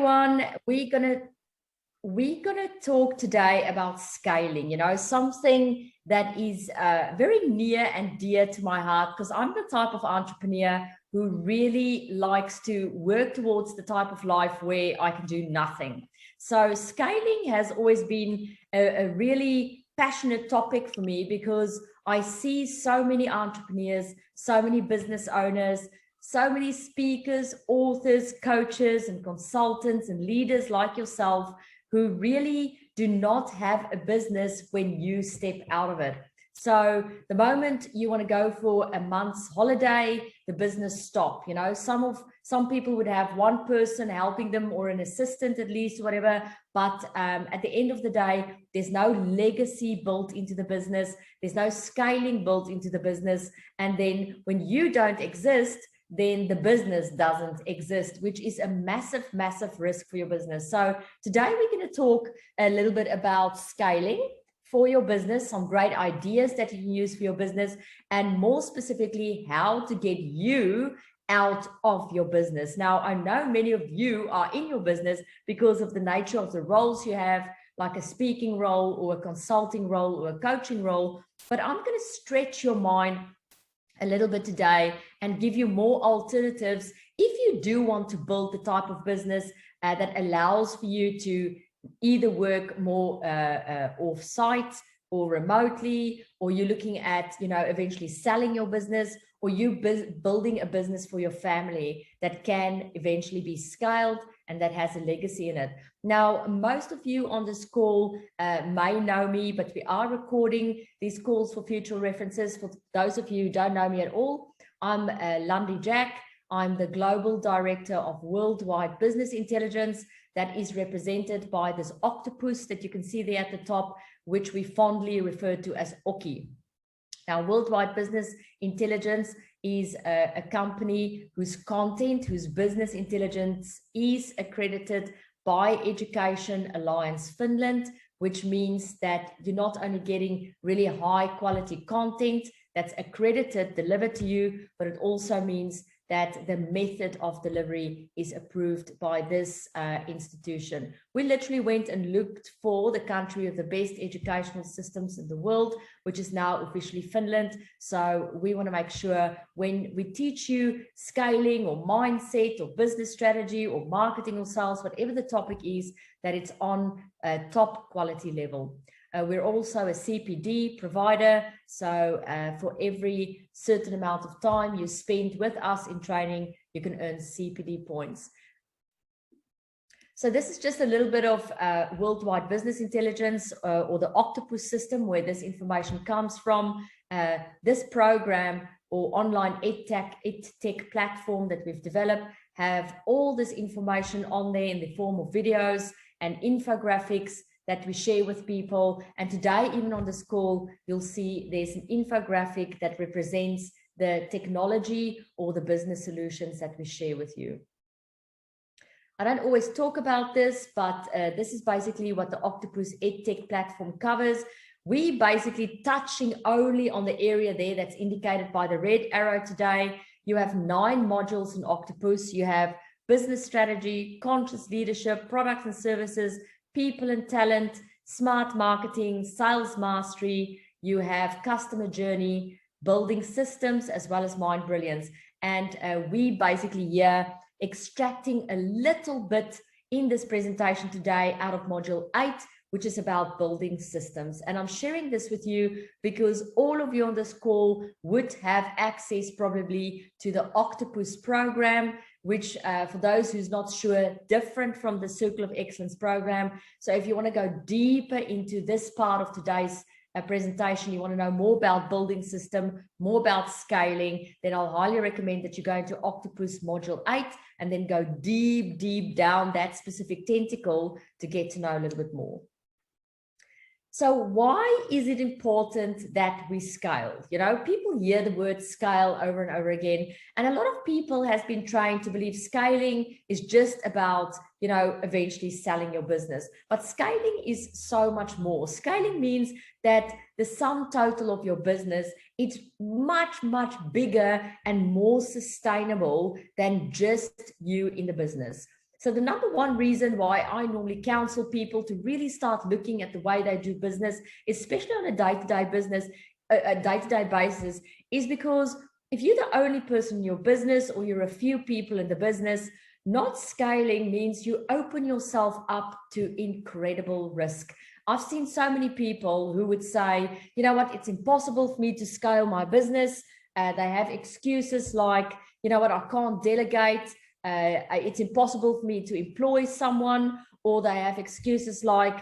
everyone. We're gonna talk today about scaling, something that is very near and dear to my heart, because I'm the type of entrepreneur who really likes to work towards the type of life where I can do nothing. So scaling has always been a really passionate topic for me, because I see so many entrepreneurs, so many business owners, so many speakers, authors, coaches, and consultants and leaders like yourself who really do not have a business when you step out of it. So the moment you want to go for a month's holiday, the business stop. Some people would have one person helping them, or an assistant at least, whatever. But at the end of the day, there's no legacy built into the business. There's no scaling built into the business. And then when you don't exist, then the business doesn't exist, which is a massive, massive risk for your business. So today we're going to talk a little bit about scaling for your business, some great ideas that you can use for your business, and more specifically, how to get you out of your business. Now, I know many of you are in your business because of the nature of the roles you have, like a speaking role or a consulting role or a coaching role, but I'm going to stretch your mind a little bit today and give you more alternatives if you do want to build the type of business that allows for you to either work more off-site or remotely, or you're looking at eventually selling your business, or you building a business for your family that can eventually be scaled and that has a legacy in it. Now, most of you on this call may know me, but we are recording these calls for future references. For those of you who don't know me at all, I'm Landi Jac. I'm the Global Director of Worldwide Business Intelligence, that is represented by this octopus that you can see there at the top, which we fondly refer to as Oki. Now, Worldwide Business Intelligence is a company whose content, whose business intelligence is accredited by Education Alliance Finland, which means that you're not only getting really high quality content that's accredited, delivered to you, but it also means that the method of delivery is approved by this institution. We literally went and looked for the country of the best educational systems in the world, which is now officially Finland. So we want to make sure when we teach you scaling or mindset or business strategy or marketing or sales, whatever the topic is, that it's on a top quality level. We're also a CPD provider, so for every certain amount of time you spend with us in training, you can earn CPD points. So this is just a little bit of Worldwide Business Intelligence, or the octopus system, where this information comes from. This program or online edtech platform that we've developed have all this information on there in the form of videos and infographics that we share with people. And today, even on this call, you'll see there's an infographic that represents the technology or the business solutions that we share with you. I don't always talk about this, but this is basically what the Octopus EdTech platform covers. We basically touching only on the area there that's indicated by the red arrow today. You have 9 modules in Octopus. You have business strategy, conscious leadership, products and services, people and talent, smart marketing, sales mastery. You have customer journey, building systems, as well as mind brilliance. And we basically here extracting a little bit in this presentation today out of module 8, which is about building systems. And I'm sharing this with you because all of you on this call would have access probably to the Octopus program, which for those who's not sure, different from the Circle of Excellence program. So if you want to go deeper into this part of today's presentation, you want to know more about building system, more about scaling, then I'll highly recommend that you go into Octopus module 8 and then go deep down that specific tentacle to get to know a little bit more. So why is it important that we scale? People hear the word scale over and over again, and a lot of people has been trained to believe scaling is just about, eventually selling your business. But scaling is so much more. Scaling means that the sum total of your business, it's much, much bigger and more sustainable than just you in the business. So the number one reason why I normally counsel people to really start looking at the way they do business, especially on a day-to-day business, a day-to-day basis, is because if you're the only person in your business or you're a few people in the business, not scaling means you open yourself up to incredible risk. I've seen so many people who would say, you know what, it's impossible for me to scale my business. They have excuses like, you know what, I can't delegate. It's impossible for me to employ someone, or they have excuses like,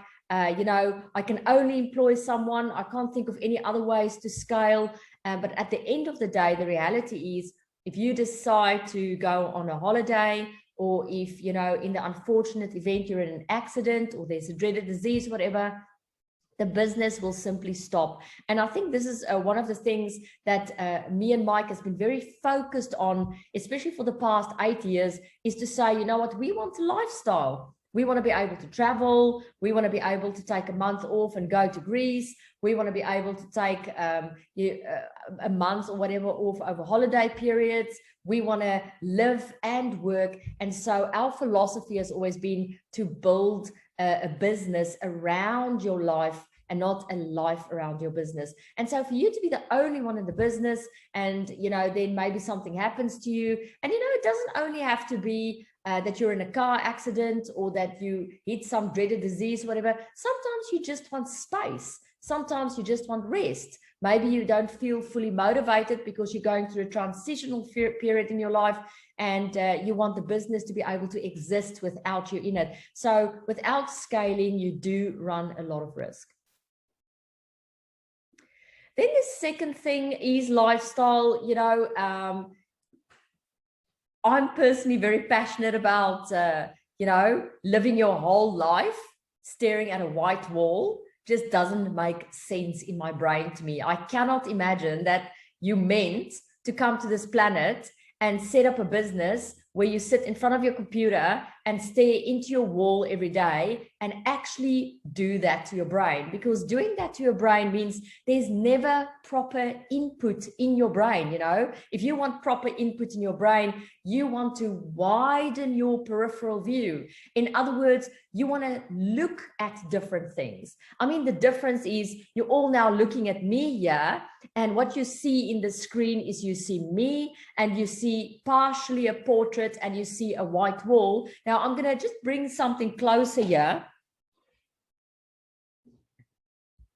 you know, I can only employ someone. I can't think of any other ways to scale. But at the end of the day, the reality is if you decide to go on a holiday, or if, you know, in the unfortunate event you're in an accident or there's a dreaded disease, whatever, the business will simply stop. And I think this is one of the things that me and Mike has been very focused on, especially for the past 8 years, is to say, you know what, we want a lifestyle. We want to be able to travel. We want to be able to take a month off and go to Greece. We want to be able to take a month or whatever off over holiday periods. We want to live and work. And so our philosophy has always been to build a business around your life and not a life around your business. And so for you to be the only one in the business and, you know, then maybe something happens to you, and, you know, it doesn't only have to be that you're in a car accident or that you hit some dreaded disease, whatever. Sometimes you just want space. Sometimes you just want rest. Maybe you don't feel fully motivated because you're going through a transitional period in your life, and you want the business to be able to exist without you in it. So without scaling, you do run a lot of risk. Then the second thing is lifestyle. You know, I'm personally very passionate about, you know, living your whole life staring at a white wall. Just doesn't make sense in my brain to me. I cannot imagine that you meant to come to this planet and set up a business where you sit in front of your computer and stare into your wall every day and actually do that to your brain. Because doing that to your brain means there's never proper input in your brain. You know, if you want proper input in your brain, you want to widen your peripheral view. In other words, you want to look at different things. I mean, the difference is you're all now looking at me here, and what you see in the screen is you see me, and you see partially a portrait, and you see a white wall. Now, I'm going to just bring something closer here.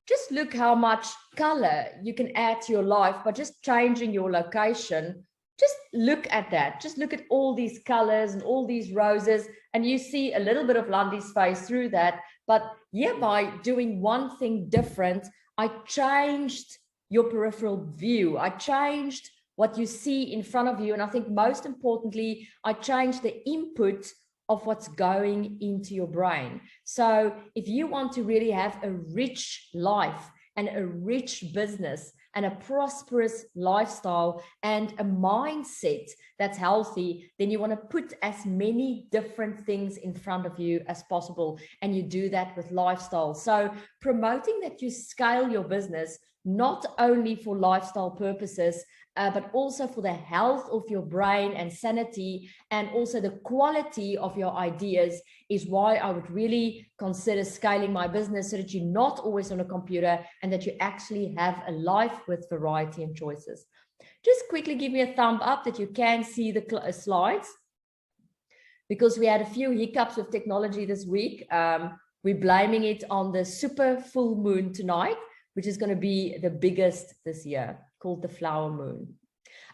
Just look how much color you can add to your life by just changing your location. Just look at that. Just look at all these colors and all these roses, and you see a little bit of Landi's face through that. But yeah, by doing one thing different, I changed your peripheral view. I changed what you see in front of you. And I think most importantly, I changed the input of what's going into your brain. So if you want to really have a rich life and a rich business and a prosperous lifestyle and a mindset that's healthy, then you want to put as many different things in front of you as possible. And you do that with lifestyle. So promoting that you scale your business, not only for lifestyle purposes, but also for the health of your brain and sanity, and also the quality of your ideas, is why I would really consider scaling my business, so that you're not always on a computer and that you actually have a life with variety and choices. Just quickly give me a thumb up that you can see the slides, because we had a few hiccups with technology this week. We're blaming it on the super full moon tonight, which is going to be the biggest this year, called the flower moon.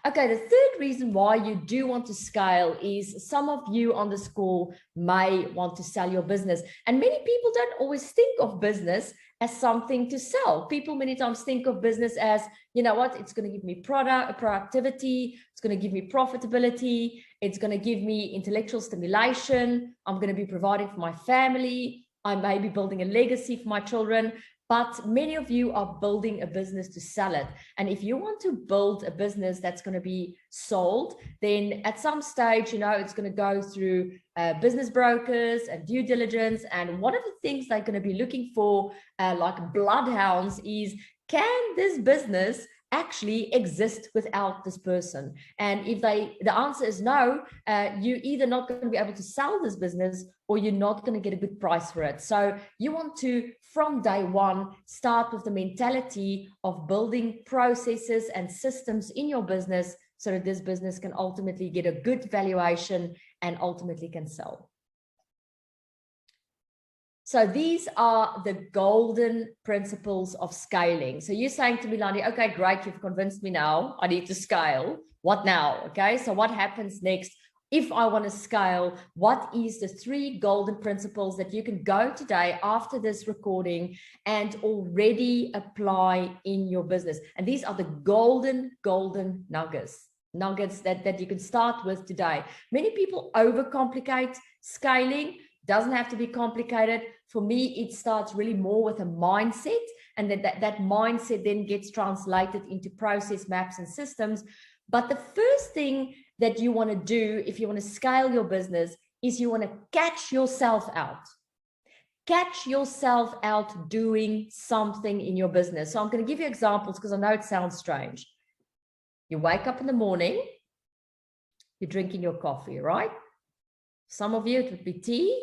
Okay, the third reason why you do want to scale is some of you on this call may want to sell your business. And many people don't always think of business as something to sell. People many times think of business as, you know what, it's going to give me productivity, it's going to give me profitability, it's going to give me intellectual stimulation, I'm going to be providing for my family, I may be building a legacy for my children. But many of you are building a business to sell it. And if you want to build a business that's going to be sold, then at some stage, you know, it's going to go through business brokers and due diligence. And one of the things they're going to be looking for, like bloodhounds, is, can this business actually exist without this person? And if the answer is no, you're either not going to be able to sell this business, or you're not going to get a good price for it. So you want to, from day one, start with the mentality of building processes and systems in your business so that this business can ultimately get a good valuation and ultimately can sell. So these are the golden principles of scaling. So you're saying to me, Landi, okay, great, you've convinced me now. I need to scale. What now? Okay, so what happens next? If I want to scale, what is the 3 golden principles that you can go today after this recording and already apply in your business? And these are the golden nuggets that you can start with today. Many people overcomplicate scaling. Doesn't have to be complicated. For me, it starts really more with a mindset, and then that mindset then gets translated into process maps and systems. But the first thing that you want to do if you want to scale your business is you want to catch yourself out. Catch yourself out doing something in your business. So I'm going to give you examples because I know it sounds strange. You wake up in the morning, you're drinking your coffee, right? Some of you, it would be tea.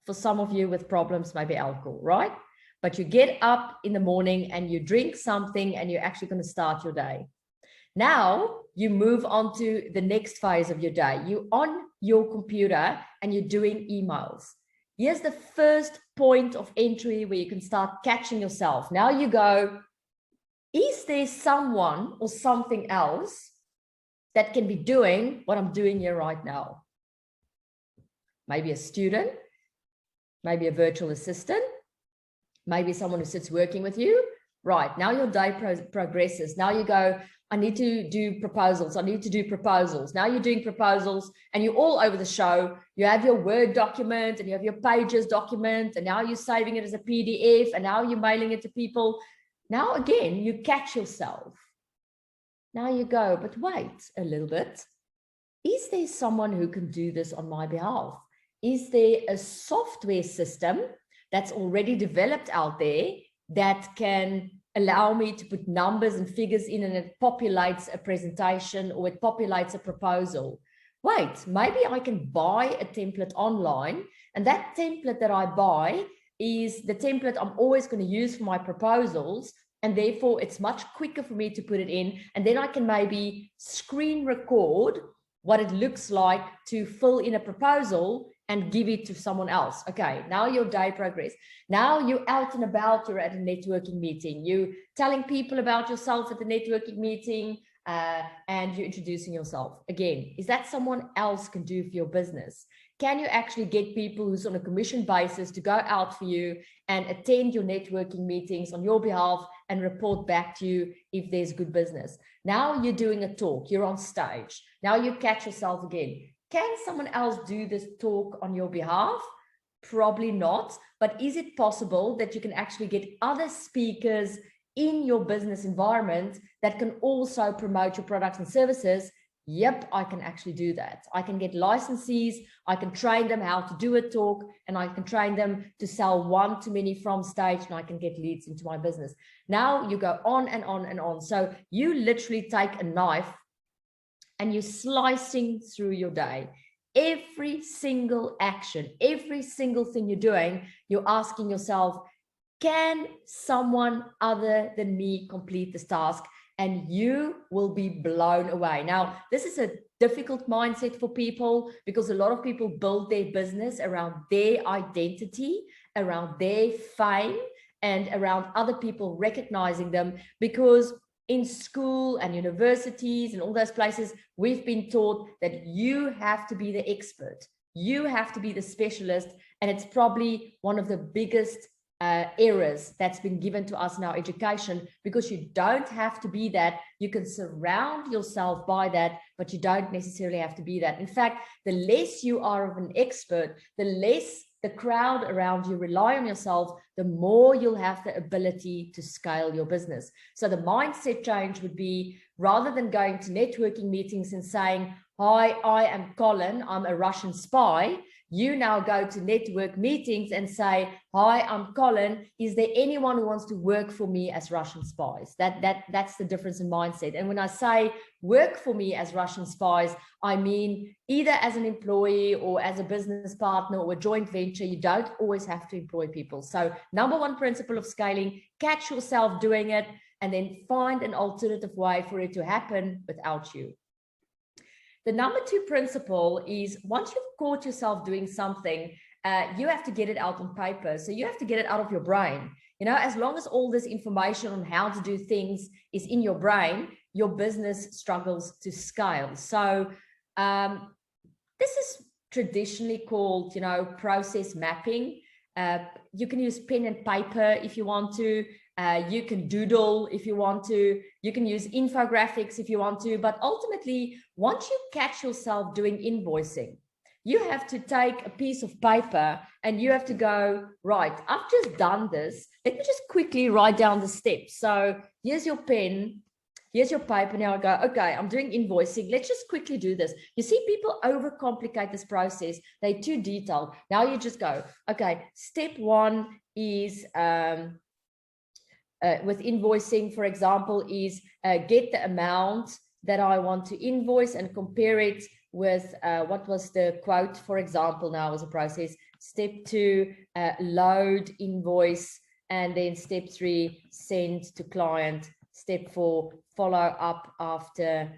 For some of you with problems, maybe alcohol, right? But you get up in the morning and you drink something and you're actually going to start your day. Now you move on to the next phase of your day. You're on your computer and you're doing emails. Here's the first point of entry where you can start catching yourself. Now you go, is there someone or something else that can be doing what I'm doing here right now? Maybe a student, maybe a virtual assistant, maybe someone who sits working with you. Right, now your day progresses. Now you go, I need to do proposals. I need to do proposals. Now you're doing proposals and you're all over the show. You have your Word document and you have your Pages document, and now you're saving it as a PDF, and now you're mailing it to people. Now again, you catch yourself. Now you go, but wait a little bit. Is there someone who can do this on my behalf? Is there a software system that's already developed out there that can allow me to put numbers and figures in, and it populates a presentation or it populates a proposal? Wait, maybe I can buy a template online, and that template that I buy is the template I'm always going to use for my proposals, and therefore it's much quicker for me to put it in, and then I can maybe screen record what it looks like to fill in a proposal and give it to someone else. Okay, now your day progress. Now you're out and about, you're at a networking meeting, you're telling people about yourself at the networking meeting, and you're introducing yourself. Again, is that someone else can do for your business? Can you actually get people who's on a commission basis to go out for you and attend your networking meetings on your behalf and report back to you if there's good business? Now you're doing a talk, you're on stage. Now you catch yourself again. Can someone else do this talk on your behalf? Probably not, but is it possible that you can actually get other speakers in your business environment that can also promote your products and services? Yep, I can actually do that. I can get licensees, I can train them how to do a talk, and I can train them to sell one-to-many from stage, and I can get leads into my business. Now you go on and on and on. So you literally take a knife and you're slicing through your day. Every single action, every single thing you're doing, you're asking yourself, can someone other than me complete this task? And you will be blown away. Now, this is a difficult mindset for people because a lot of people build their business around their identity, around their fame, and around other people recognizing them, because in school and universities and all those places, we've been taught that you have to be the expert. You have to be the specialist. And it's probably one of the biggest errors that's been given to us in our education, because you don't have to be that. You can surround yourself by that, but you don't necessarily have to be that. In fact, the less you are of an expert, the less the crowd around you rely on yourself, the more you'll have the ability to scale your business. So the mindset change would be, rather than going to networking meetings and saying, hi, I am Colin, I'm a Russian spy. You now go to network meetings and say, hi, I'm Colin. Is there anyone who wants to work for me as Russian spies? That's the difference in mindset. And when I say work for me as Russian spies, I mean either as an employee or as a business partner or a joint venture. You don't always have to employ people. So number one principle of scaling, catch yourself doing it and then find an alternative way for it to happen without you. The number two principle is once you've caught yourself doing something, you have to get it out on paper. So you have to get it out of your brain. You know, as long as all this information on how to do things is in your brain, your business struggles to scale. So this is traditionally called, you know, process mapping. You can use pen and paper if you want to. You can doodle if you want to. You can use infographics if you want to. But ultimately, once you catch yourself doing invoicing, you have to take a piece of paper and you have to go, right, I've just done this. Let me just quickly write down the steps. So here's your pen. Here's your paper. Now I go, okay, I'm doing invoicing. Let's just quickly do this. You see, people overcomplicate this process. They're too detailed. Now you just go, okay, step one is with invoicing, for example, is get the amount that I want to invoice and compare it with what was the quote, for example, now as a process. Step two, load invoice. And then step three, send to client. Step four, follow up after,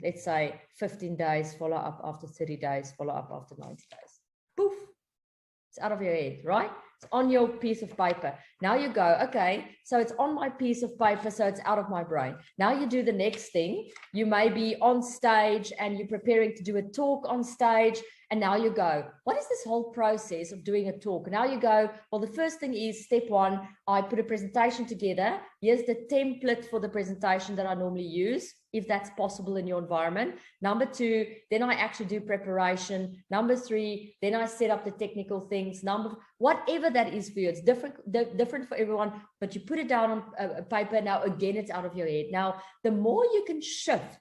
let's say 15 days, follow up after 30 days, follow up after 90 days. Poof, it's out of your head, right? It's on your piece of paper. Now you go, okay, so it's on my piece of paper, so it's out of my brain. Now you do the next thing. You may be on stage and you're preparing to do a talk on stage. And now you go, what is this whole process of doing a talk? And now you go, well, the first thing is step one, I put a presentation together. Here's the template for the presentation that I normally use, if that's possible in your environment. Number two, then I actually do preparation. Number three, then I set up the technical things. Whatever that is for you, it's different for everyone, but you put it down on paper. Now, again, it's out of your head. Now, the more you can shift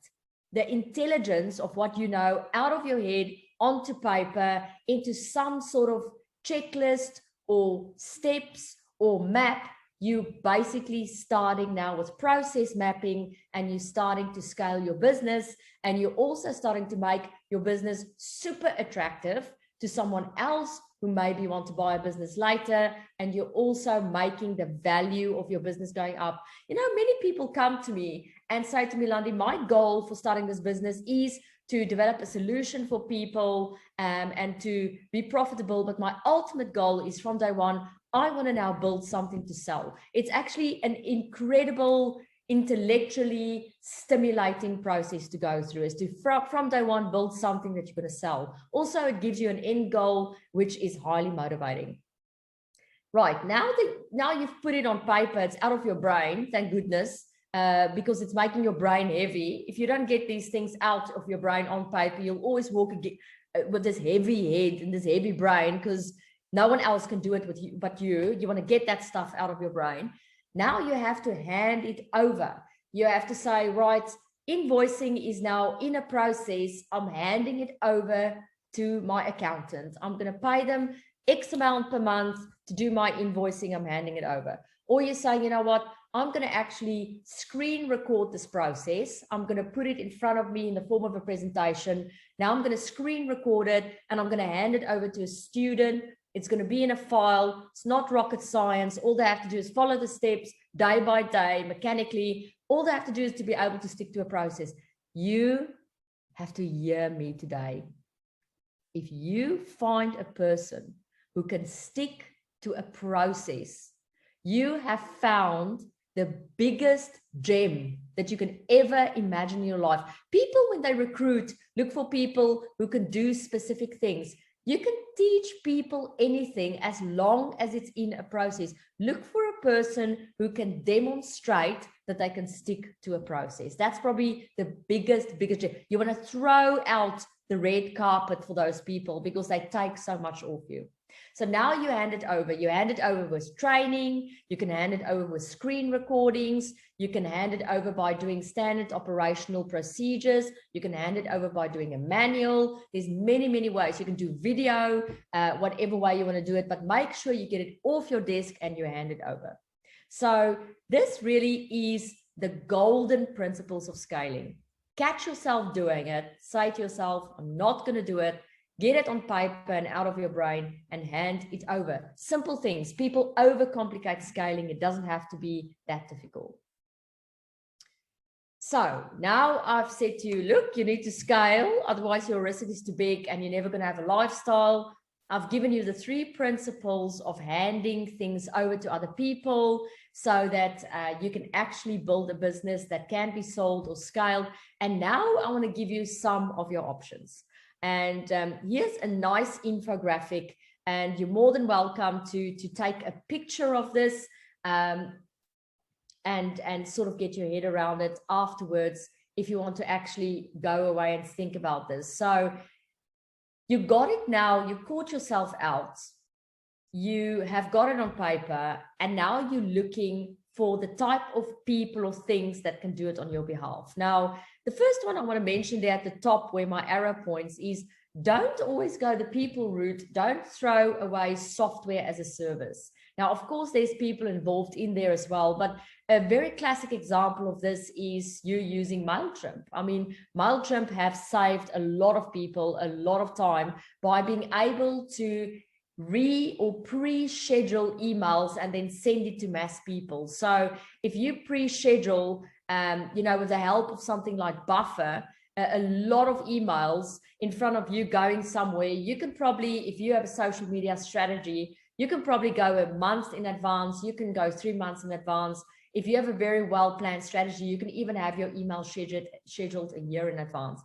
the intelligence of what you know out of your head onto paper, into some sort of checklist or steps or map, you basically starting now with process mapping, and you're starting to scale your business, and you're also starting to make your business super attractive to someone else who maybe want to buy a business later, and you're also making the value of your business going up. You know, many people come to me and say to me, Landi, my goal for starting this business is to develop a solution for people and to be profitable. But my ultimate goal is from day one, I want to now build something to sell. It's actually an incredible, intellectually stimulating process to go through, is to from day one build something that you're going to sell. Also, it gives you an end goal, which is highly motivating. Right, now you've put it on paper, it's out of your brain, thank goodness. Because it's making your brain heavy. If you don't get these things out of your brain on paper, you'll always walk with this heavy head and this heavy brain, because no one else can do it with you but you. You want to get that stuff out of your brain. Now you have to hand it over. You have to say, right, invoicing is now in a process. I'm handing it over to my accountant. I'm going to pay them X amount per month to do my invoicing. I'm handing it over. Or you're saying, you know what? I'm going to actually screen record this process. I'm going to put it in front of me in the form of a presentation. Now I'm going to screen record it and I'm going to hand it over to a student. It's going to be in a file. It's not rocket science. All they have to do is follow the steps day by day, mechanically. All they have to do is to be able to stick to a process. You have to hear me today. If you find a person who can stick to a process, you have found the biggest gem that you can ever imagine in your life. People, when they recruit, look for people who can do specific things. You can teach people anything as long as it's in a process. Look for a person who can demonstrate that they can stick to a process. That's probably the biggest gem. You want to throw out the red carpet for those people because they take so much off you. So now you hand it over. You hand it over with training. You can hand it over with screen recordings. You can hand it over by doing standard operational procedures. You can hand it over by doing a manual. There's many, many ways. You can do video, whatever way you want to do it, but make sure you get it off your desk and you hand it over. So this really is the golden principles of scaling. Catch yourself doing it. Say to yourself, I'm not going to do it. Get it on paper and out of your brain and hand it over. Simple things. People overcomplicate scaling. It doesn't have to be that difficult. So now I've said to you, look, you need to scale. Otherwise your risk is too big and you're never going to have a lifestyle. I've given you the 3 principles of handing things over to other people so that you can actually build a business that can be sold or scaled. And now I want to give you some of your options. And here's a nice infographic, and you're more than welcome to take a picture of this and sort of get your head around it afterwards if you want to actually go away and think about this. So you got it now, you caught yourself out, you have got it on paper, and now you're looking for the type of people or things that can do it on your behalf. Now, the first one I want to mention there at the top where my arrow points is don't always go the people route. Don't throw away software as a service. Now, of course, there's people involved in there as well, but a very classic example of this is you using MailChimp. I mean, MailChimp have saved a lot of people a lot of time by being able to pre-schedule emails and then send it to mass people. So if you pre-schedule, you know, with the help of something like Buffer, a lot of emails in front of you going somewhere, you can probably, if you have a social media strategy, you can probably go a month in advance. You can go 3 months in advance. If you have a very well-planned strategy, you can even have your email scheduled a year in advance.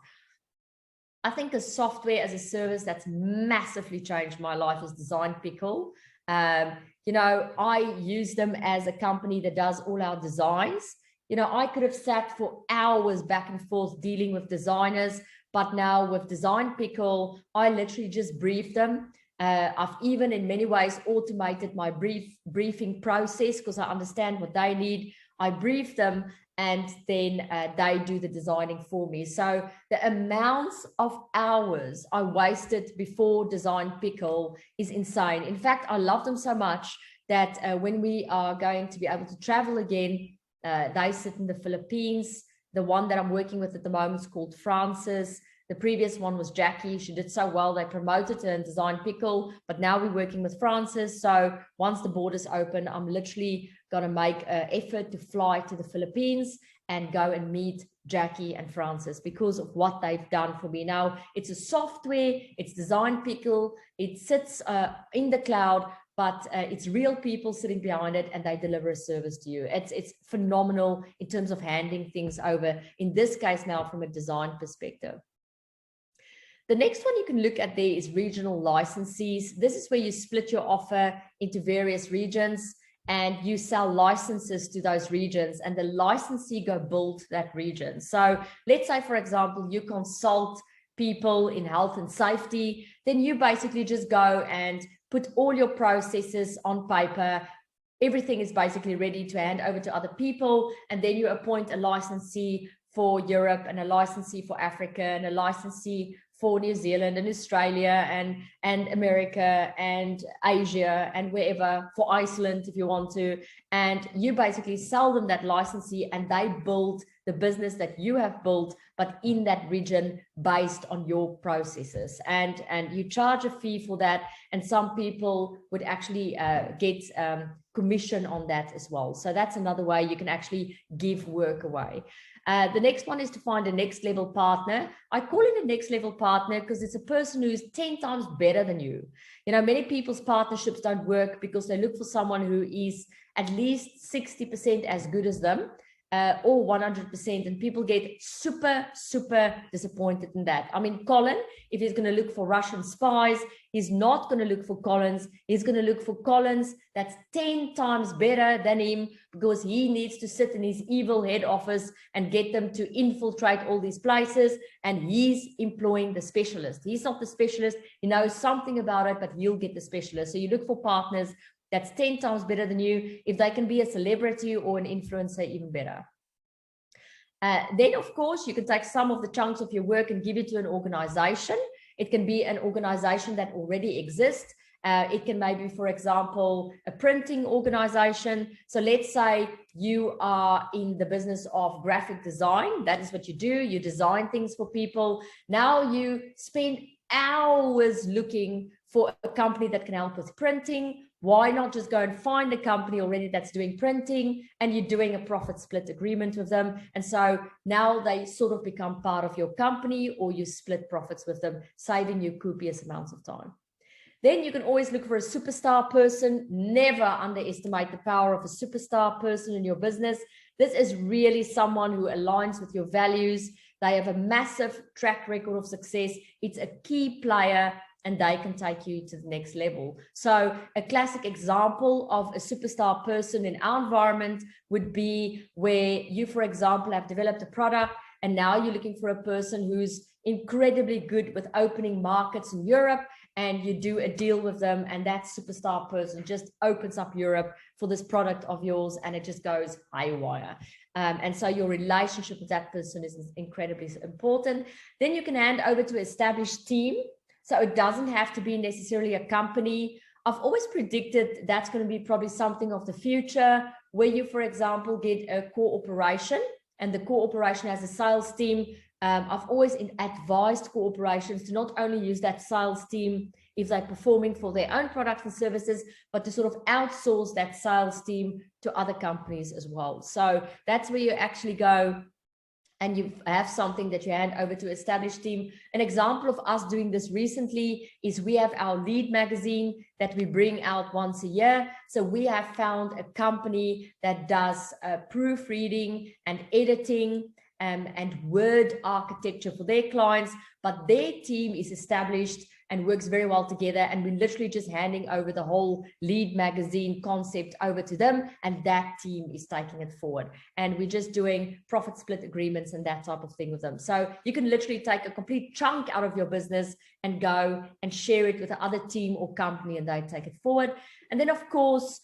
I think a software as a service that's massively changed my life is Design Pickle. You know, I use them as a company that does all our designs. You know, I could have sat for hours back and forth dealing with designers, but now with Design Pickle, I literally just brief them. I've even in many ways automated my briefing process because I understand what they need. I brief them and then they do the designing for me. So the amounts of hours I wasted before Design Pickle is insane. In fact, I love them so much that when we are going to be able to travel again, they sit in the Philippines. The one that I'm working with at the moment is called Francis. The previous one was Jackie. She did so well. They promoted her in Design Pickle, but now we're working with Francis. So once the borders open, I'm literally going to make an effort to fly to the Philippines and go and meet Jackie and Francis because of what they've done for me. Now, it's a software, it's Design Pickle, it sits in the cloud, but it's real people sitting behind it and they deliver a service to you. It's phenomenal in terms of handing things over, in this case now from a design perspective. The next one you can look at there is regional licensees. This is where you split your offer into various regions and you sell licenses to those regions and the licensee go build that region. So let's say, for example, you consult people in health and safety, then you basically just go and put all your processes on paper. Everything is basically ready to hand over to other people. And then you appoint a licensee for Europe and a licensee for Africa and a licensee for New Zealand and Australia and America and Asia and wherever, for Iceland if you want to. And you basically sell them that licensee and they build the business that you have built, but in that region based on your processes. And you charge a fee for that. And some people would actually get commission on that as well. So that's another way you can actually give work away. The next one is to find a next level partner. I call it a next level partner because it's a person who's 10 times better than you. You know, many people's partnerships don't work because they look for someone who is at least 60% as good as them. or 100%, and people get super, super disappointed in that. I mean, Colin, if he's going to look for Russian spies, he's not going to look for Collins. He's going to look for Collins that's 10 times better than him, because he needs to sit in his evil head office and get them to infiltrate all these places, and he's employing the specialist. He's not the specialist. He knows something about it, but he'll get the specialist. So you look for partners that's 10 times better than you. If they can be a celebrity or an influencer, even better. Then, of course, you can take some of the chunks of your work and give it to an organization. It can be an organization that already exists. It can maybe, for example, a printing organization. So let's say you are in the business of graphic design. That is what you do. You design things for people. Now you spend hours looking for a company that can help with printing. Why not just go and find a company already that's doing printing, and you're doing a profit split agreement with them? And so now they sort of become part of your company, or you split profits with them, saving you copious amounts of time. Then you can always look for a superstar person. Never underestimate the power of a superstar person in your business. This is really someone who aligns with your values. They have a massive track record of success. It's a key player, and they can take you to the next level. So a classic example of a superstar person in our environment would be where you, for example, have developed a product, and now you're looking for a person who's incredibly good with opening markets in Europe, and you do a deal with them, and that superstar person just opens up Europe for this product of yours, and it just goes haywire. And so your relationship with that person is incredibly important. Then you can hand over to an established team. So it doesn't have to be necessarily a company. I've always predicted that's going to be probably something of the future, where you, for example, get a cooperation, and the cooperation has a sales team. I've always advised corporations to not only use that sales team if they're performing for their own products and services, but to sort of outsource that sales team to other companies as well. So that's where you actually go and you have something that you hand over to established team. An example of us doing this recently is we have our lead magazine that we bring out once a year. So we have found a company that does proofreading and editing and word architecture for their clients, but their team is established and works very well together, and we're literally just handing over the whole lead magazine concept over to them, and that team is taking it forward, and we're just doing profit split agreements and that type of thing with them. So you can literally take a complete chunk out of your business and go and share it with the other team or company, and they take it forward. And then, of course,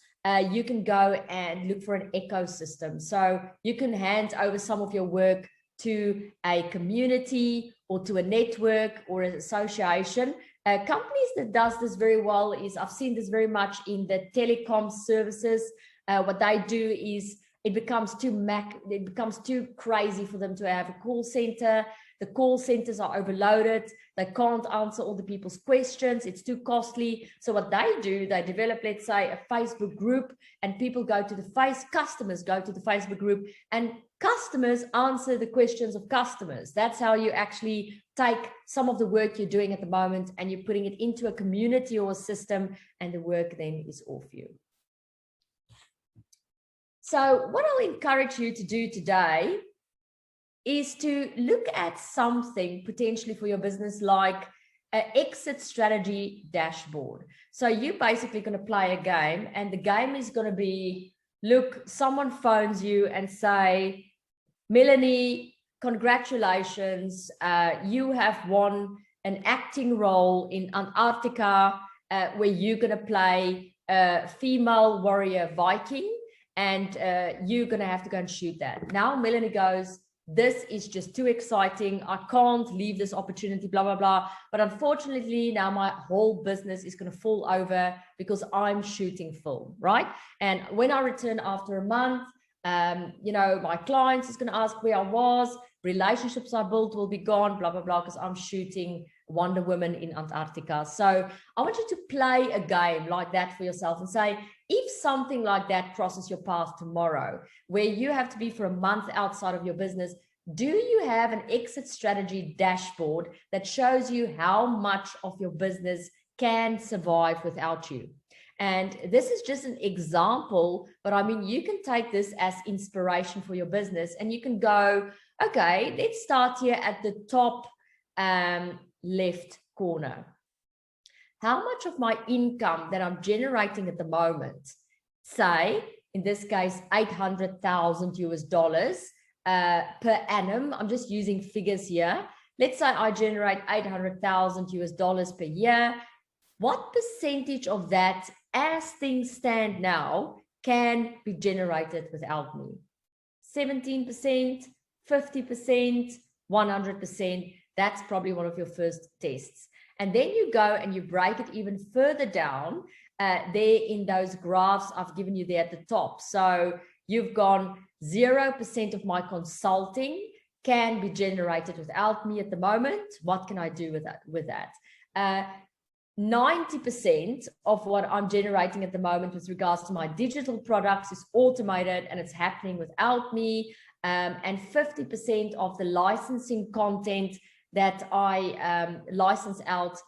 you can go and look for an ecosystem. So you can hand over some of your work to a community or to a network or an association. Companies that does this very well is, I've seen this very much in the telecom services. What they do is it becomes too crazy for them to have a call center. The call centers are overloaded. They can't answer all the people's questions. It's too costly. So what they do, they develop, let's say, a Facebook group, and people go to customers go to the Facebook group, and customers answer the questions of customers. That's how you actually take some of the work you're doing at the moment and you're putting it into a community or a system, and the work then is off you. So what I'll encourage you to do today is to look at something potentially for your business like an exit strategy dashboard. So you're basically going to play a game, and the game is going to be, look, someone phones you and say, Melanie, congratulations, you have won an acting role in Antarctica, where you're going to play a female warrior Viking, and you're going to have to go and shoot that. Now Melanie goes, this is just too exciting. I can't leave this opportunity, blah, blah, blah. But unfortunately, now my whole business is going to fall over because I'm shooting film, right? And when I return after a month, you know, my clients is going to ask where I was, relationships I built will be gone, blah, blah, blah, because I'm shooting Wonder Woman in Antarctica. So I want you to play a game like that for yourself and say, if something like that crosses your path tomorrow, where you have to be for a month outside of your business, do you have an exit strategy dashboard that shows you how much of your business can survive without you. And this is just an example, but I mean, you can take this as inspiration for your business, and you can go, okay, let's start here at the top left corner. How much of my income that I'm generating at the moment, say, in this case, 800,000 US dollars per annum. I'm just using figures here. Let's say I generate 800,000 US dollars per year. What percentage of that, as things stand now, can be generated without me? 17%, 50%, 100%. That's probably one of your first tests. And then you go and you break it even further down there in those graphs I've given you there at the top. So you've gone 0% of my consulting can be generated without me at the moment. What can I do with that? 90% of what I'm generating at the moment with regards to my digital products is automated and it's happening without me. And 50% of the licensing content that I license out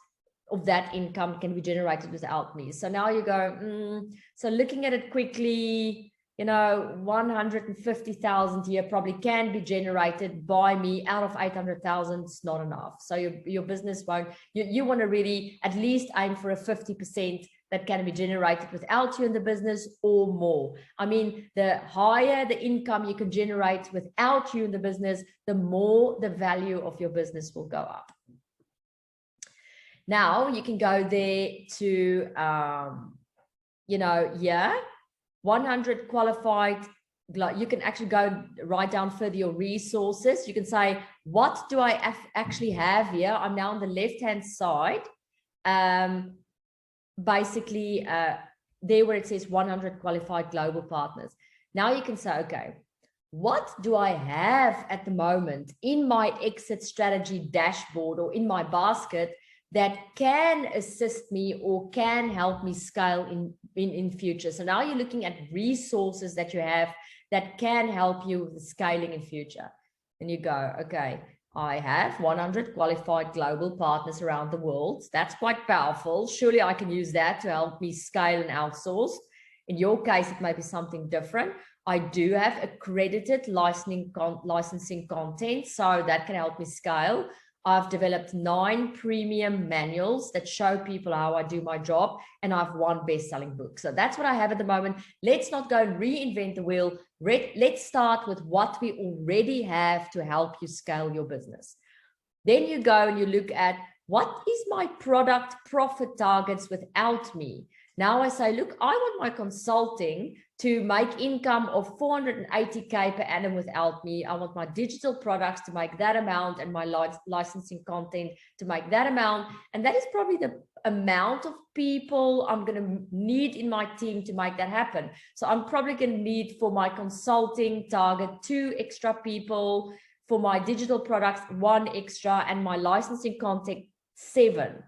of that income can be generated without me. So now you go, so looking at it quickly, you know, 150,000 a year probably can be generated by me. Out of 800,000, it's not enough. So your business won't, you want to really at least aim for a 50% that can be generated without you in the business or more. I mean, the higher the income you can generate without you in the business, the more the value of your business will go up. Now you can go there to, you know, 100 qualified. You can actually go write down further your resources. You can say, what do I actually have here? I'm now on the left-hand side. Basically, there where it says 100 qualified global partners. Now you can say, okay, what do I have at the moment in my exit strategy dashboard or in my basket that can assist me or can help me scale in future? So now you're looking at resources that you have that can help you with scaling in future. And you go, okay, I have 100 qualified global partners around the world. That's quite powerful. Surely I can use that to help me scale and outsource. In your case, it may be something different. I do have accredited licensing content, so that can help me scale. I've developed 9 premium manuals that show people how I do my job, and I've 1 best-selling book. So that's what I have at the moment. Let's not go and reinvent the wheel. Let's start with what we already have to help you scale your business. Then you go and you look at, what is my product profit targets without me? Now I say, look, I want my consulting to make income of 480K per annum without me. I want my digital products to make that amount and my licensing content to make that amount. And that is probably the amount of people I'm going to need in my team to make that happen. So I'm probably going to need for my consulting target 2 extra people, for my digital products 1 extra, and my licensing content 7.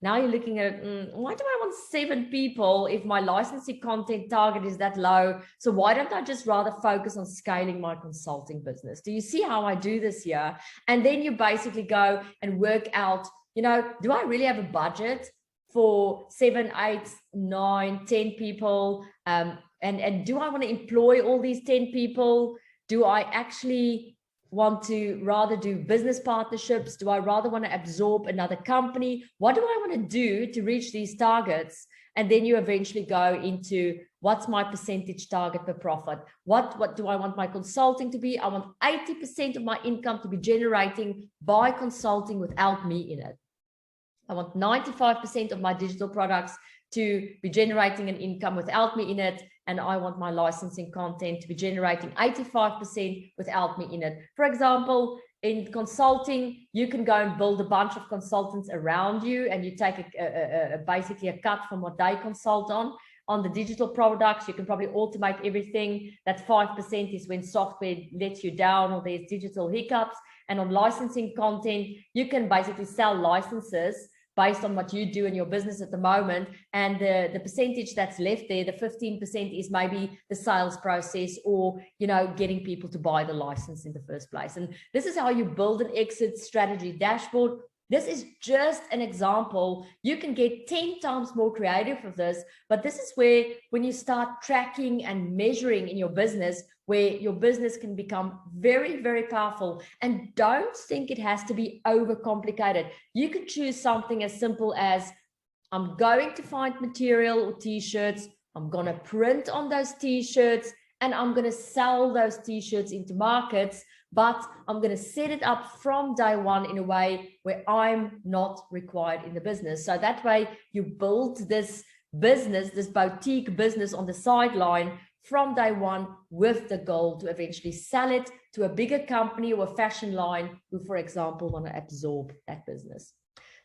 Now you're looking at, why do I want 7 people if my licensing content target is that low? So why don't I just rather focus on scaling my consulting business? Do you see how I do this here? And then you basically go and work out, you know, do I really have a budget for 7, 8, 9, 10 people? And do I want to employ all these 10 people? Do I actually want to rather do business partnerships? Do I rather want to absorb another company? What do I want to do to reach these targets? And then you eventually go into, what's my percentage target per profit? What do I want my consulting to be? I want 80% of my income to be generating by consulting without me in it. I want 95% of my digital products to be generating an income without me in it. And I want my licensing content to be generating 85% without me in it. For example, in consulting, you can go and build a bunch of consultants around you, and you take basically a cut from what they consult on. On the digital products, you can probably automate everything. That 5% is when software lets you down or there's digital hiccups. And on licensing content, you can basically sell licenses based on what you do in your business at the moment. And the percentage that's left there, the 15%, is maybe the sales process, or, you know, getting people to buy the license in the first place. And this is how you build an exit strategy dashboard. This is just an example. You can get 10 times more creative with this, but this is where, when you start tracking and measuring in your business, where your business can become very, very powerful. And don't think it has to be overcomplicated. You could choose something as simple as, I'm going to find material or t-shirts, I'm going to print on those t-shirts, and I'm going to sell those t-shirts into markets, but I'm going to set it up from day one in a way where I'm not required in the business. So that way you build this business, this boutique business on the sideline from day one, with the goal to eventually sell it to a bigger company or a fashion line who, for example, want to absorb that business.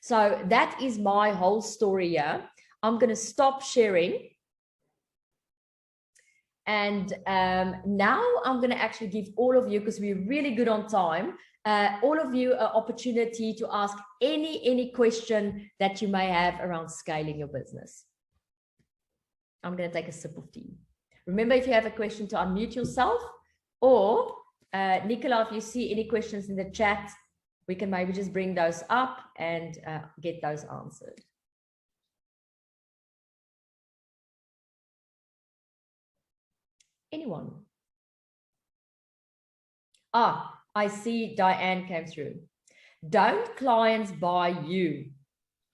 So that is my whole story here. I'm going to stop sharing. And now I'm going to actually give all of you, because we're really good on time, all of you an opportunity to ask any question that you may have around scaling your business. I'm going to take a sip of tea. Remember, if you have a question, to unmute yourself, or Nicola, if you see any questions in the chat, we can maybe just bring those up and get those answered. Anyone? Ah, I see Diane came through. Don't clients buy you?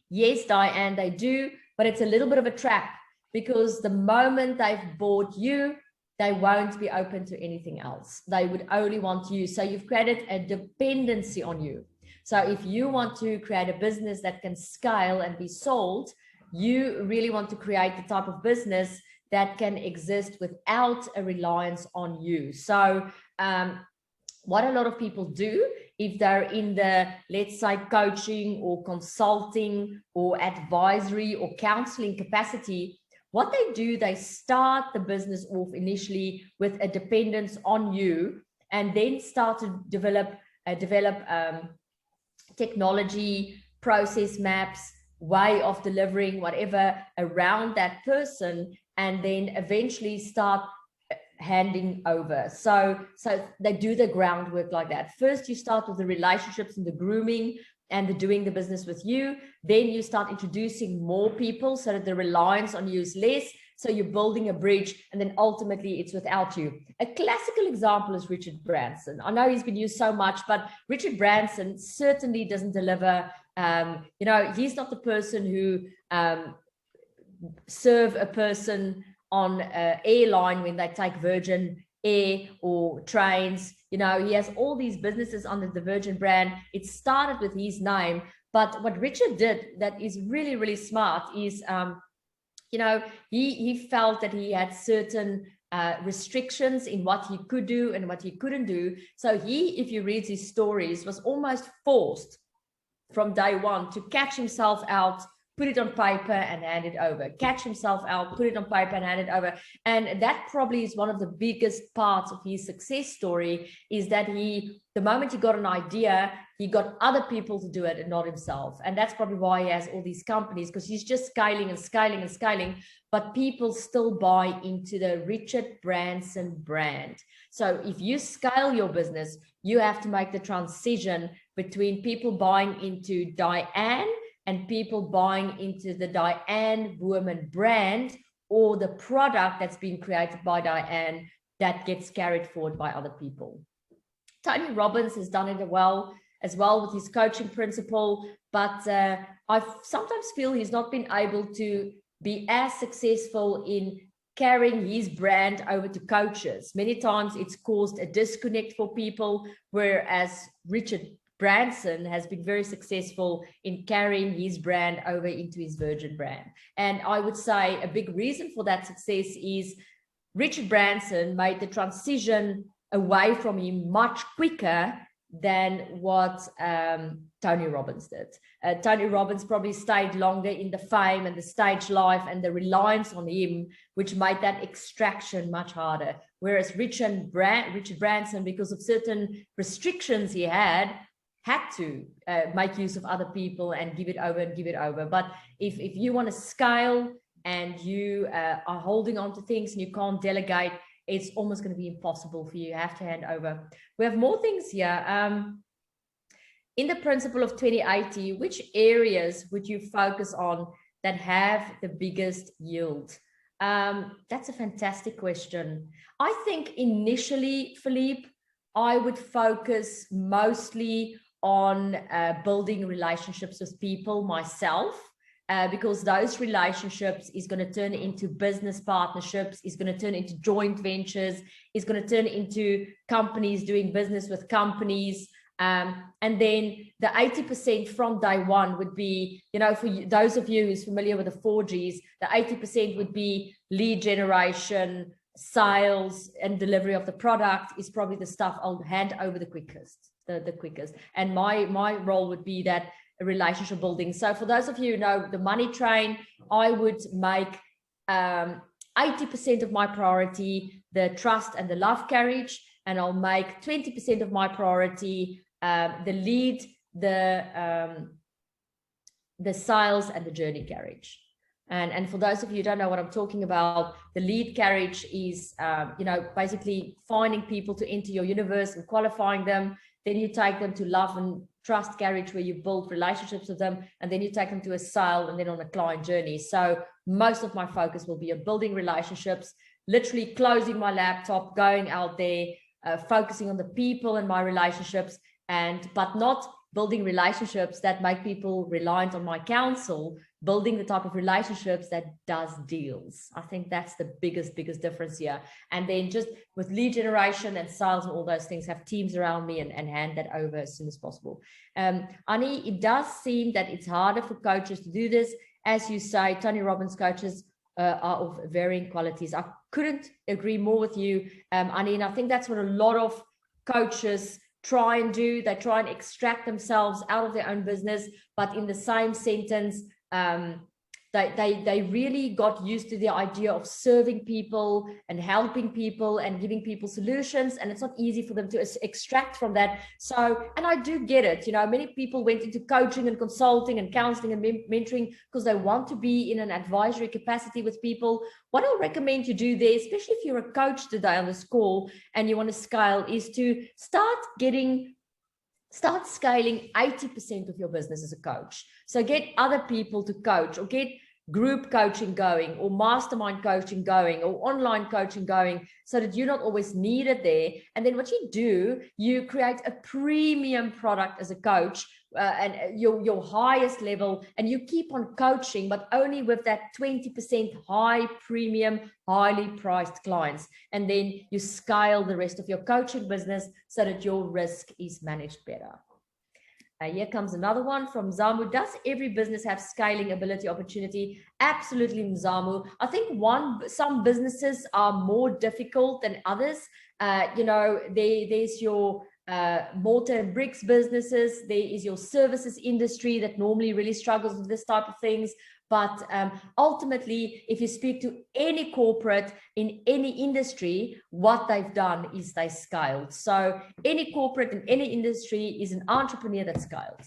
Yes, Diane, they do, but it's a little bit of a trap, because the moment they've bought you, they won't be open to anything else. They would only want you. So you've created a dependency on you. So if you want to create a business that can scale and be sold, you really want to create the type of business that can exist without a reliance on you. So what a lot of people do, if they're in the, let's say, coaching or consulting or advisory or counseling capacity, what they do, they start the business off initially with a dependence on you, and then start to develop technology, process maps, way of delivering whatever around that person, and then eventually start handing over. So they do the groundwork like that. First, you start with the relationships and the grooming and the doing the business with you. Then you start introducing more people so that the reliance on you is less. So you're building a bridge, and then ultimately it's without you. A classical example is Richard Branson. I know he's been used so much, but Richard Branson certainly doesn't deliver. You know, he's not the person who serve a person on an airline when they take Virgin Air or trains. You know, he has all these businesses under the Virgin brand. It started with his name, but what Richard did that is really, really smart is, you know, he felt that he had certain restrictions in what he could do and what he couldn't do. So he, if you read his stories, was almost forced from day one to catch himself out, put it on paper and hand it over, catch himself out, put it on paper and hand it over. And that probably is one of the biggest parts of his success story, is that the moment he got an idea, he got other people to do it and not himself. And that's probably why he has all these companies, because he's just scaling and scaling and scaling, but people still buy into the Richard Branson brand. So if you scale your business, you have to make the transition between people buying into Diane and people buying into the Diane Woman brand, or the product that's been created by Diane that gets carried forward by other people. Tony Robbins has done it as well with his coaching principle, but I sometimes feel he's not been able to be as successful in carrying his brand over to coaches. Many times it's caused a disconnect for people, whereas Richard Branson has been very successful in carrying his brand over into his Virgin brand. And I would say a big reason for that success is Richard Branson made the transition away from him much quicker than what Tony Robbins did. Tony Robbins probably stayed longer in the fame and the stage life and the reliance on him, which made that extraction much harder. Whereas Richard Branson, because of certain restrictions he had to make use of other people and give it over. But if you want to scale and you are holding on to things and you can't delegate, it's almost going to be impossible for you. You have to hand over. We have more things here. in the principle of 2080, which areas would you focus on that have the biggest yield? That's a fantastic question. I think initially, Philippe, I would focus mostly on building relationships with people myself, because those relationships is going to turn into business partnerships, is going to turn into joint ventures, is going to turn into companies doing business with companies. And then the 80% from day one would be, you know, for you, those of you who's familiar with the 4Gs, the 80% would be lead generation, sales, and delivery of the product is probably the stuff I'll hand over the quickest, the quickest. And my role would be that relationship building. So for those of you who know the money train, I would make 80% of my priority the trust and the love carriage, and I'll make 20% of my priority the lead, the sales, and the journey carriage. And for those of you who don't know what I'm talking about, the lead carriage is, you know, basically finding people to enter your universe and qualifying them. Then you take them to love and trust carriage, where you build relationships with them, and then you take them to a sale and then on a client journey. So most of my focus will be on building relationships, literally closing my laptop, going out there, focusing on the people and my relationships, but not building relationships that make people reliant on my counsel, building the type of relationships that does deals. I think that's the biggest difference here. And then just with lead generation and sales and all those things, have teams around me and hand that over as soon as possible. Annie, it does seem that it's harder for coaches to do this. As you say, Tony Robbins coaches are of varying qualities. I couldn't agree more with you, Annie, and I think that's what a lot of coaches try and do. They try and extract themselves out of their own business, but in the same sentence, they really got used to the idea of serving people and helping people and giving people solutions, and it's not easy for them to extract from that. So, and I do get it, you know, many people went into coaching and consulting and counseling and mentoring because they want to be in an advisory capacity with people. What I'll recommend you do there, especially if you're a coach today on this call and you want to scale, is to start scaling 80% of your business as a coach. So get other people to coach, or get group coaching going, or mastermind coaching going, or online coaching going, so that you're not always needed there. And then what you do, you create a premium product as a coach, and your highest level, and you keep on coaching, but only with that 20% high premium, highly priced clients. And then you scale the rest of your coaching business so that your risk is managed better. Here comes another one from Zamu. Does every business have scaling ability opportunity? Absolutely, Zamu. I think some businesses are more difficult than others. You know, there's your mortar and bricks businesses. There is your services industry that normally really struggles with this type of things. But ultimately, if you speak to any corporate in any industry, what they've done is they scaled. So any corporate in any industry is an entrepreneur that scaled.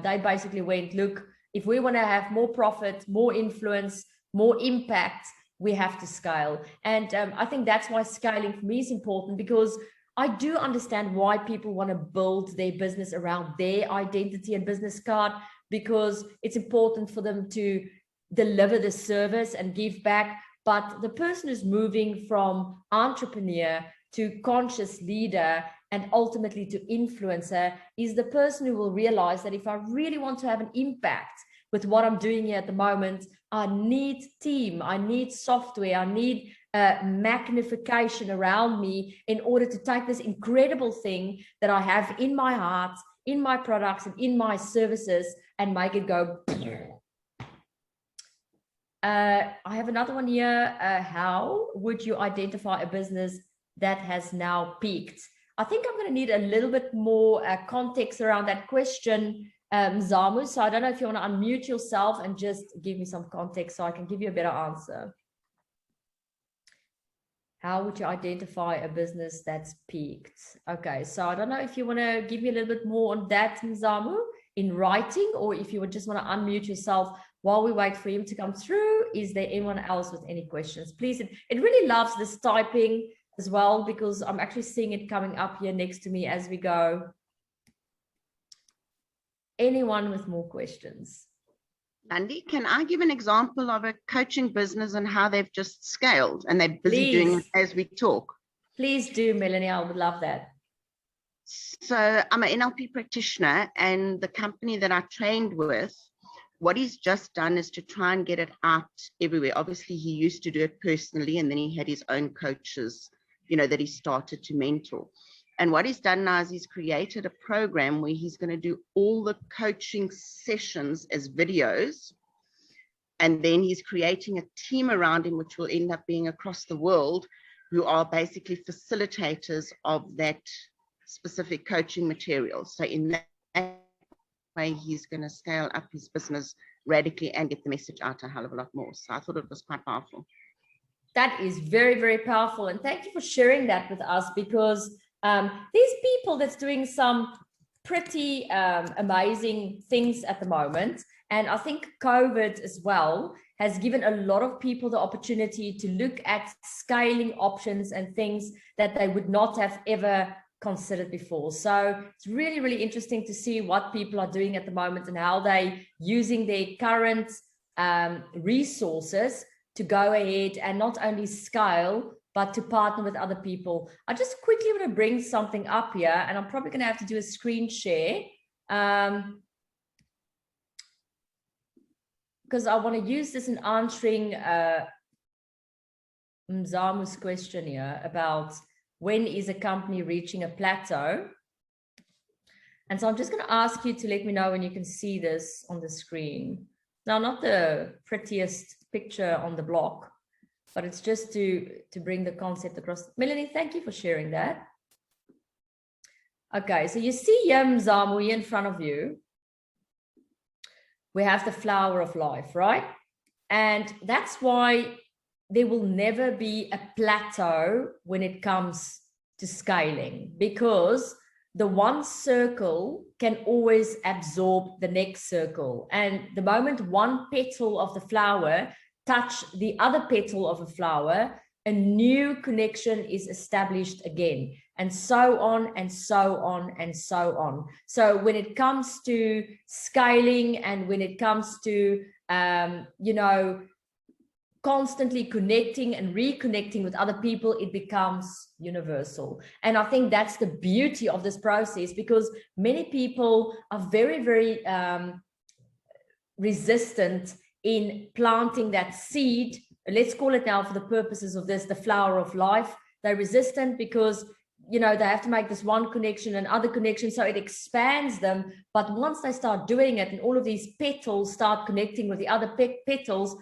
They basically went, look, if we want to have more profit, more influence, more impact, we have to scale. And I think that's why scaling for me is important, because I do understand why people want to build their business around their identity and business card, because it's important for them to deliver the service and give back. But the person who's moving from entrepreneur to conscious leader and ultimately to influencer is the person who will realize that if I really want to have an impact with what I'm doing here at the moment, I need team, I need software, I need magnification around me in order to take this incredible thing that I have in my heart, in my products and in my services, and make it go. I have another one here. How would you identify a business that has now peaked? I think I'm going to need a little bit more context around that question, Zamu. So I don't know if you want to unmute yourself and just give me some context so I can give you a better answer. How would you identify a business that's peaked? Okay, so I don't know if you want to give me a little bit more on that, Zamu, in writing, or if you would just want to unmute yourself while we wait for him to come through. Is there anyone else with any questions? Please, it really loves this typing as well, because I'm actually seeing it coming up here next to me as we go. anyone with more questions? Landi, can I give an example of a coaching business and how they've just scaled and they're busy doing it as we talk? Please do, Melanie. I would love that. So I'm an NLP practitioner, and the company that I trained with, what he's just done is to try and get it out everywhere. Obviously, he used to do it personally, and then he had his own coaches, that he started to mentor. And what he's done now is he's created a program where he's going to do all the coaching sessions as videos. And then he's creating a team around him, which will end up being across the world, who are basically facilitators of that specific coaching material. So in that way, he's going to scale up his business radically and get the message out a hell of a lot more. So I thought it was quite powerful. That is very, very powerful. And thank you for sharing that with us, because there's people that's doing some pretty amazing things at the moment. And I think COVID as well has given a lot of people the opportunity to look at scaling options and things that they would not have ever considered before. So it's really, really interesting to see what people are doing at the moment and how they using their current resources to go ahead and not only scale, but to partner with other people. I just quickly want to bring something up here, and I'm probably going to have to do a screen share because I want to use this in answering Mzamu's question here about when is a company reaching a plateau. And so I'm just going to ask you to let me know when you can see this on the screen. Now, not the prettiest picture on the block, but it's just to bring the concept across. Melanie, thank you for sharing that. Okay, so you see Mzamu here in front of you. We have the flower of life, right? And that's why there will never be a plateau when it comes to scaling, because the one circle can always absorb the next circle. And the moment one petal of the flower touch the other petal of a flower, a new connection is established again, and so on and so on and so on. So when it comes to scaling and when it comes to, constantly connecting and reconnecting with other people, it becomes universal. And I think that's the beauty of this process, because many people are very, very resistant in planting that seed. Let's call it now, for the purposes of this, the flower of life. They're resistant because, they have to make this one connection and other connection, so it expands them. But once they start doing it and all of these petals start connecting with the other petals,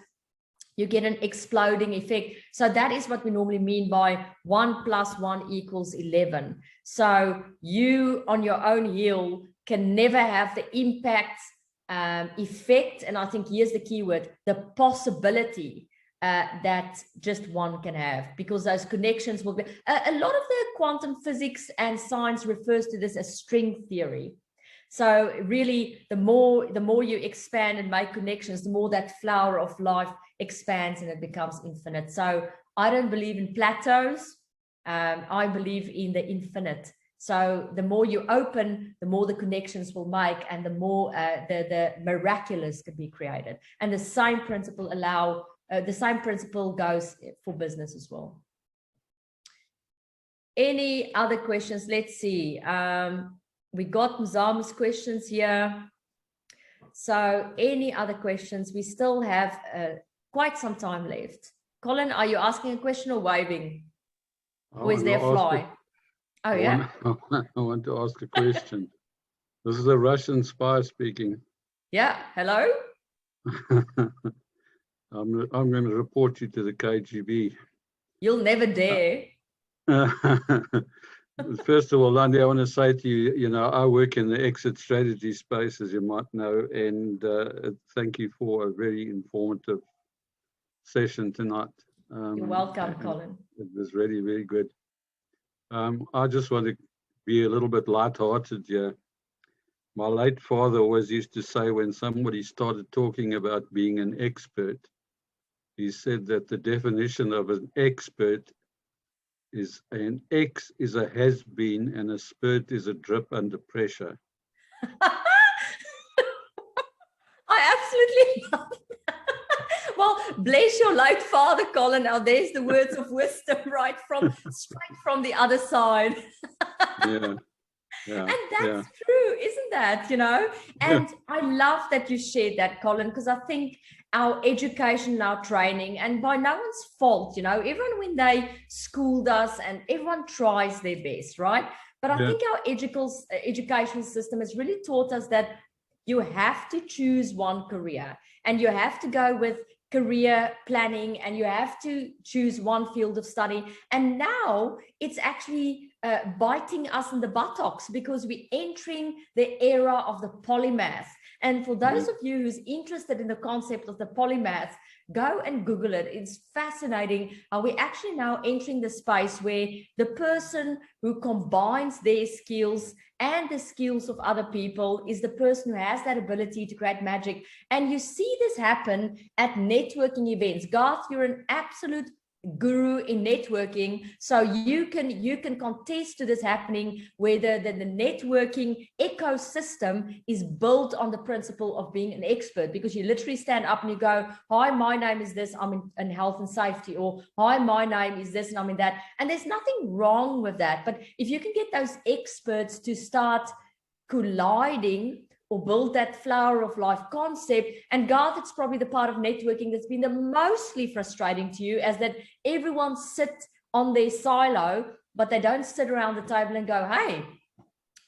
you get an exploding effect. So that is what we normally mean by 1 + 1 = 11. So you on your own heel can never have the impact effect. And I think here's the key word, the possibility that just one can have, because those connections will be, a lot of the quantum physics and science refers to this as string theory. So really, the more you expand and make connections, the more that flower of life expands and it becomes infinite. So I don't believe in plateaus. I believe in the infinite. So the more you open, the more the connections will make, and the more the miraculous can be created. And the same principle goes for business as well. Any other questions? Let's see. We got Mzamu's questions here. So any other questions? We still have quite some time left. Colin, are you asking a question or waving? Or is there a fly? Oh, yeah. I want to ask a question. This is a Russian spy speaking. Yeah, hello? I'm going to report you to the KGB. You'll never dare. First of all, Landi, I want to say to you, I work in the exit strategy space, as you might know, and thank you for a very informative session tonight. You're welcome, Colin. It was really, really good. I just want to be a little bit lighthearted here. My late father always used to say, when somebody started talking about being an expert, he said that the definition of an expert is an X is a has-been and a spurt is a drip under pressure. Well, bless your late father, Colin. Now there's the words of wisdom right from straight from the other side. Yeah. Yeah, and that's true, isn't that, And I love that you shared that, Colin, because I think our education and our training, and by no one's fault, everyone when they schooled us and everyone tries their best, right? But I think our educational system has really taught us that you have to choose one career and you have to go with career planning and you have to choose one field of study. And now it's actually biting us in the buttocks because we're entering the era of the polymath. And for those of you who's interested in the concept of the polymath, go and Google it. It's fascinating how we're actually now entering the space where the person who combines their skills and the skills of other people is the person who has that ability to create magic. And you see this happen at networking events. Garth, you're an absolute guru in networking, so you can contest to this happening where the networking ecosystem is built on the principle of being an expert, because you literally stand up and you go, hi, my name is this, I'm in health and safety, or hi, my name is this and I'm in that. And there's nothing wrong with that, but if you can get those experts to start colliding or build that flower of life concept. And Garth, it's probably the part of networking that's been the mostly frustrating to you, as that everyone sits on their silo, but they don't sit around the table and go, hey,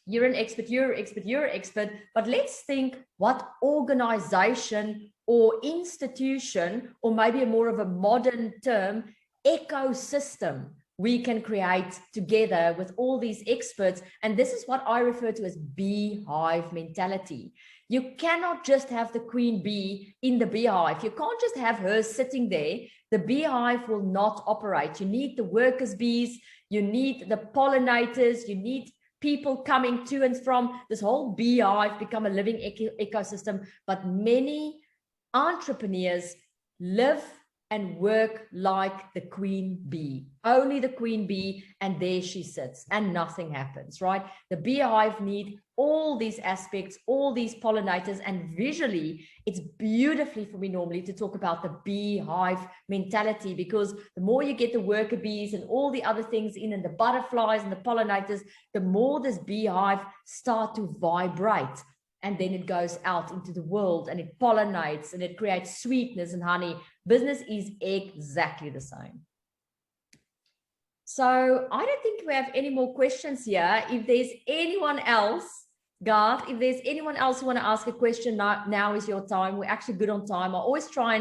you're an expert, you're an expert, you're an expert. But let's think what organization or institution, or maybe a more of a modern term, ecosystem we can create together with all these experts. And this is what I refer to as beehive mentality. You cannot just have the queen bee in the beehive. You can't just have her sitting there. The beehive will not operate. You need the workers' bees, you need the pollinators, you need people coming to and from. This whole beehive become a living ecosystem. But many entrepreneurs live and work like the queen bee, only the queen bee, and there she sits and nothing happens, right? The beehive need all these aspects, all these pollinators, and visually it's beautifully for me normally to talk about the beehive mentality, because the more you get the worker bees and all the other things in, and the butterflies and the pollinators, the more this beehive start to vibrate. And then it goes out into the world and it pollinates and it creates sweetness and honey. Business is exactly the same. So I don't think we have any more questions here. If there's anyone else, Garth, if there's anyone else who want to ask a question, now is your time. We're actually good on time. I always try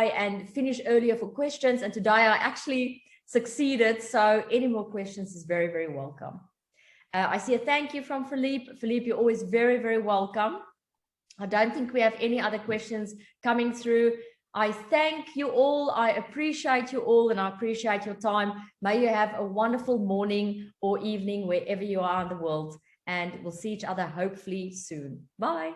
and finish earlier for questions. And today I actually succeeded. So any more questions is very, very welcome. I see a thank you from Philippe. Philippe, you're always very, very welcome. I don't think we have any other questions coming through. I thank you all. I appreciate you all, and I appreciate your time. May you have a wonderful morning or evening wherever you are in the world, and we'll see each other hopefully soon. Bye.